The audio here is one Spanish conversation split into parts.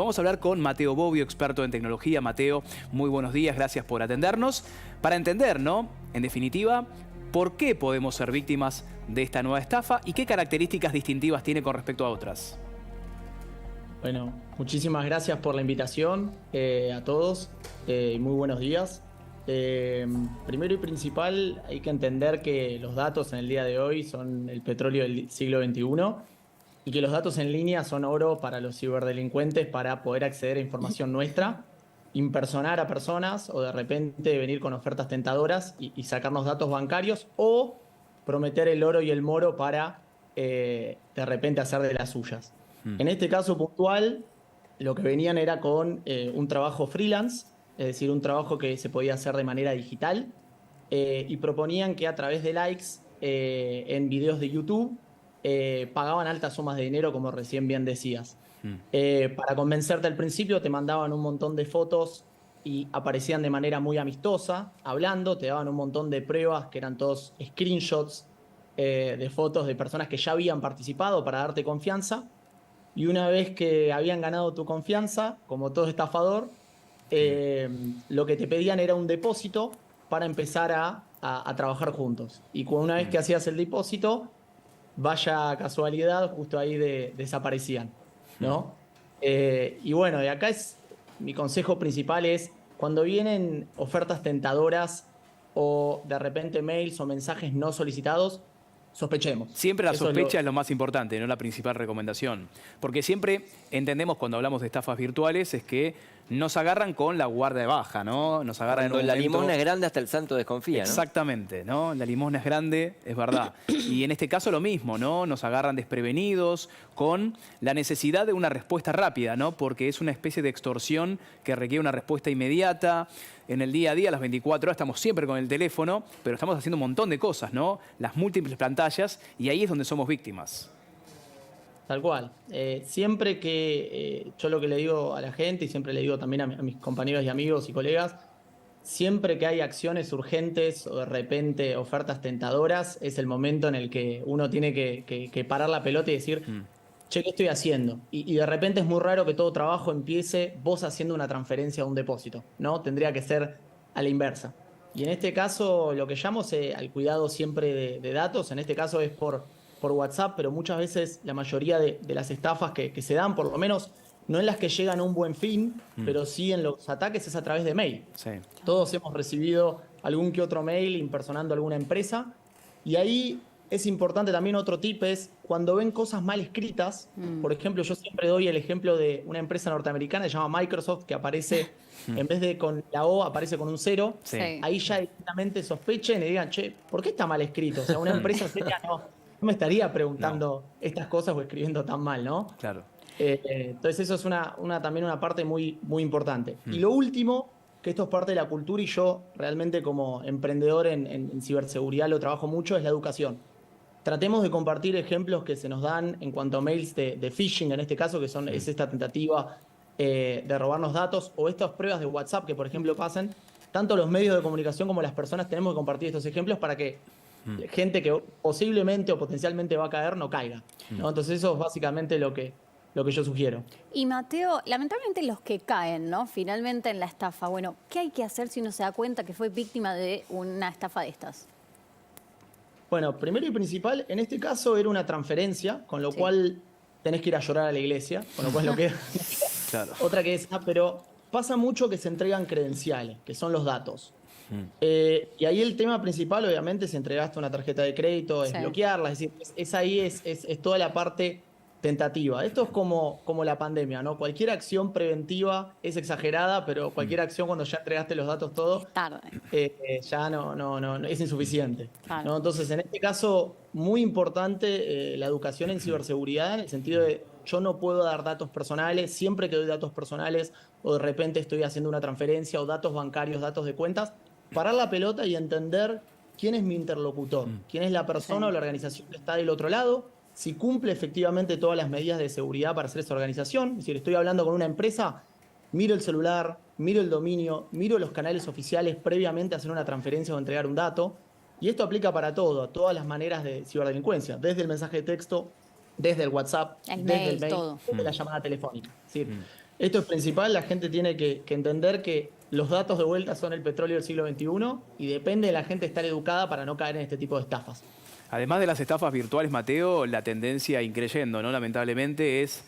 Vamos a hablar con Mateo Bobbio, experto en tecnología. Mateo, muy buenos días, gracias por atendernos. Para entender, ¿no? En definitiva, ¿por qué podemos ser víctimas de esta nueva estafa y qué características distintivas tiene con respecto a otras? Bueno, muchísimas gracias por la invitación a todos y muy buenos días. Primero y principal, hay que entender que los datos en el día de hoy son el petróleo del siglo XXI y que los datos en línea son oro para los ciberdelincuentes para poder acceder a información nuestra, impersonar a personas o de repente venir con ofertas tentadoras y sacarnos datos bancarios o prometer el oro y el moro para de repente hacer de las suyas. En este caso puntual, lo que venían era con un trabajo freelance, es decir, un trabajo que se podía hacer de manera digital, y proponían que a través de likes en videos de YouTube pagaban altas sumas de dinero, como recién bien decías. Para convencerte al principio te mandaban un montón de fotos y aparecían de manera muy amistosa, hablando, te daban un montón de pruebas que eran todos screenshots de fotos de personas que ya habían participado para darte confianza. Y una vez que habían ganado tu confianza, como todo estafador, lo que te pedían era un depósito para empezar a trabajar juntos. Y una vez que hacías el depósito, vaya casualidad, justo ahí desaparecían, ¿no? Y bueno, de acá mi consejo principal es, cuando vienen ofertas tentadoras o de repente mails o mensajes no solicitados, sospechemos. Siempre la Eso sospecha es lo más importante, no la principal recomendación. Porque siempre entendemos cuando hablamos de estafas virtuales es que nos agarran con la guardia baja, ¿no? Nos agarran Cuando en un la momento... limosna es grande hasta el santo desconfía, ¿no? Exactamente, ¿no? La limosna es grande, es verdad. Y en este caso lo mismo, ¿no? Nos agarran desprevenidos con la necesidad de una respuesta rápida, ¿no? Porque es una especie de extorsión que requiere una respuesta inmediata. En el día a día, las 24 horas, estamos siempre con el teléfono, pero estamos haciendo un montón de cosas, ¿no? Las múltiples pantallas, y ahí es donde somos víctimas. Tal cual. Siempre que yo lo que le digo a la gente y siempre le digo también a mis compañeros y amigos y colegas, siempre que hay acciones urgentes o de repente ofertas tentadoras, es el momento en el que uno tiene que parar la pelota y decir, che, ¿qué estoy haciendo? Y de repente es muy raro que todo trabajo empiece vos haciendo una transferencia a un depósito, ¿no? Tendría que ser a la inversa. Y en este caso, lo que llamo al cuidado siempre de datos, en este caso es por WhatsApp, pero muchas veces la mayoría de las estafas que se dan, por lo menos no en las que llegan a un buen fin, pero sí en los ataques, es a través de mail. Sí. Todos hemos recibido algún que otro mail impersonando alguna empresa, y ahí es importante también otro tip, es cuando ven cosas mal escritas. Por ejemplo, yo siempre doy el ejemplo de una empresa norteamericana que se llama Microsoft, que aparece, en vez de con la O, aparece con un 0. Sí. Ahí ya directamente sospechen y digan, che, ¿por qué está mal escrito? O sea, una empresa seria no me estaría preguntando estas cosas o escribiendo tan mal, ¿no? Claro. Entonces eso es también una parte muy, muy importante. Y lo último, que esto es parte de la cultura y yo realmente como emprendedor en ciberseguridad lo trabajo mucho, es la educación. Tratemos de compartir ejemplos que se nos dan en cuanto a mails de phishing, en este caso, que es esta tentativa de robarnos datos, o estas pruebas de WhatsApp que, por ejemplo, pasan. Tanto los medios de comunicación como las personas tenemos que compartir estos ejemplos para que gente que posiblemente o potencialmente va a caer no caiga, ¿no? Entonces eso es básicamente lo que yo sugiero. Y Mateo, lamentablemente los que caen, ¿no? Finalmente en la estafa, bueno, ¿qué hay que hacer si uno se da cuenta que fue víctima de una estafa de estas? Bueno, primero y principal, en este caso era una transferencia, con lo cual tenés que ir a llorar a la iglesia, con lo cual lo que Claro. otra que esa, pero pasa mucho que se entregan credenciales, que son los datos. Y ahí el tema principal, obviamente, es entregaste una tarjeta de crédito, es bloquearla, es decir, es toda la parte tentativa. Esto es como la pandemia, ¿no? Cualquier acción preventiva es exagerada, pero cualquier acción cuando ya entregaste los datos todo, Tarde. ya no es insuficiente, Claro. ¿no? Entonces, en este caso, muy importante la educación en ciberseguridad, en el sentido de yo no puedo dar datos personales, siempre que doy datos personales o de repente estoy haciendo una transferencia o datos bancarios, datos de cuentas, parar la pelota y entender quién es mi interlocutor, quién es la persona o la organización que está del otro lado, si cumple efectivamente todas las medidas de seguridad para hacer esa organización. Es decir, estoy hablando con una empresa, miro el celular, miro el dominio, miro los canales oficiales previamente a hacer una transferencia o entregar un dato. Y esto aplica para todo, a todas las maneras de ciberdelincuencia, desde el mensaje de texto, desde el WhatsApp, El desde mail, el mail, todo. desde la llamada telefónica. Es decir, Esto es principal, la gente tiene que entender que los datos de vuelta son el petróleo del siglo XXI y depende de la gente estar educada para no caer en este tipo de estafas. Además de las estafas virtuales, Mateo, la tendencia increyendo, ¿no? Lamentablemente es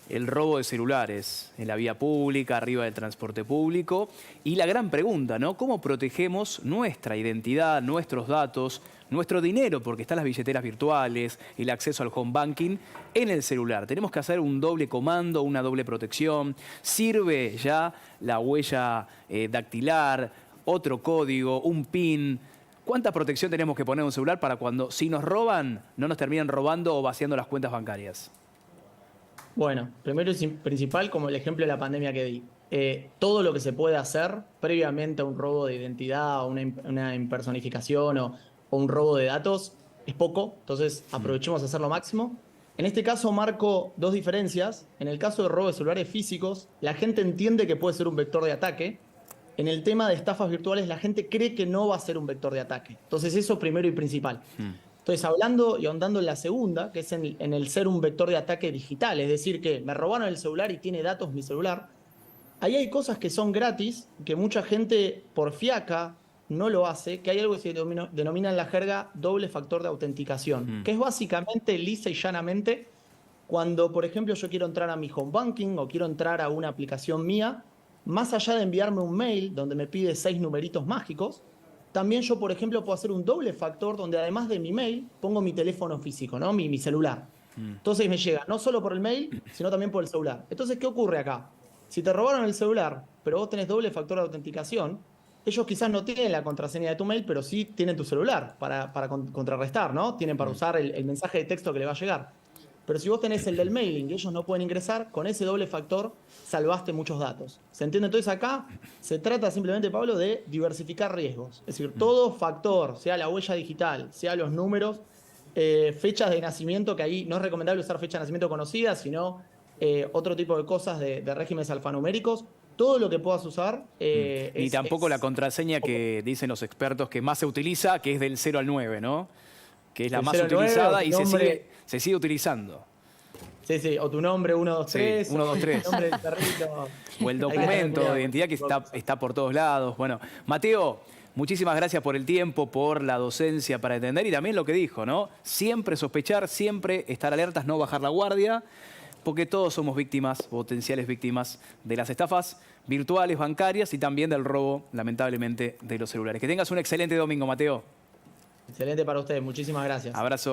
el robo de celulares en la vía pública, arriba del transporte público. Y la gran pregunta, ¿no? ¿Cómo protegemos nuestra identidad, nuestros datos, nuestro dinero? Porque están las billeteras virtuales, el acceso al home banking en el celular. Tenemos que hacer un doble comando, una doble protección. ¿Sirve ya la huella dactilar, otro código, un PIN? ¿Cuánta protección tenemos que poner en un celular para cuando, si nos roban, no nos terminen robando o vaciando las cuentas bancarias? Bueno, primero y principal, como el ejemplo de la pandemia que di. Todo lo que se puede hacer previamente a un robo de identidad, o una impersonificación o un robo de datos es poco, entonces aprovechemos a hacer lo máximo. En este caso marco dos diferencias. En el caso de robo de celulares físicos, la gente entiende que puede ser un vector de ataque. En el tema de estafas virtuales, la gente cree que no va a ser un vector de ataque. Entonces eso primero y principal. Entonces, hablando y ahondando en la segunda, que es en el ser un vector de ataque digital, es decir, que me robaron el celular y tiene datos mi celular, ahí hay cosas que son gratis, que mucha gente por fiaca no lo hace, que hay algo que se denomina en la jerga doble factor de autenticación, que es básicamente, lisa y llanamente, cuando, por ejemplo, yo quiero entrar a mi home banking o quiero entrar a una aplicación mía, más allá de enviarme un mail donde me pide 6 numeritos mágicos, también yo, por ejemplo, puedo hacer un doble factor donde además de mi mail, pongo mi teléfono físico, ¿no? Mi celular. Entonces me llega no solo por el mail, sino también por el celular. Entonces, ¿qué ocurre acá? Si te robaron el celular, pero vos tenés doble factor de autenticación, ellos quizás no tienen la contraseña de tu mail, pero sí tienen tu celular para contrarrestar, ¿no? Tienen para usar el mensaje de texto que le va a llegar. Pero si vos tenés el del mailing y ellos no pueden ingresar, con ese doble factor salvaste muchos datos. ¿Se entiende? Entonces acá se trata simplemente, Pablo, de diversificar riesgos. Es decir, todo factor, sea la huella digital, sea los números, fechas de nacimiento, que ahí no es recomendable usar fecha de nacimiento conocida, sino otro tipo de cosas de regímenes alfanuméricos. Todo lo que puedas usar. Y tampoco la contraseña que dicen los expertos que más se utiliza, que es del 0 al 9, ¿no? Que es la más utilizada y se sigue utilizando. Sí, o tu nombre 123. Sí, 123. El nombre del perrito. O el documento de identidad que está por todos lados. Bueno, Mateo, muchísimas gracias por el tiempo, por la docencia para entender y también lo que dijo, ¿no? Siempre sospechar, siempre estar alertas, no bajar la guardia, porque todos somos víctimas, potenciales víctimas de las estafas virtuales, bancarias y también del robo, lamentablemente, de los celulares. Que tengas un excelente domingo, Mateo. Excelente para ustedes, muchísimas gracias. Abrazo.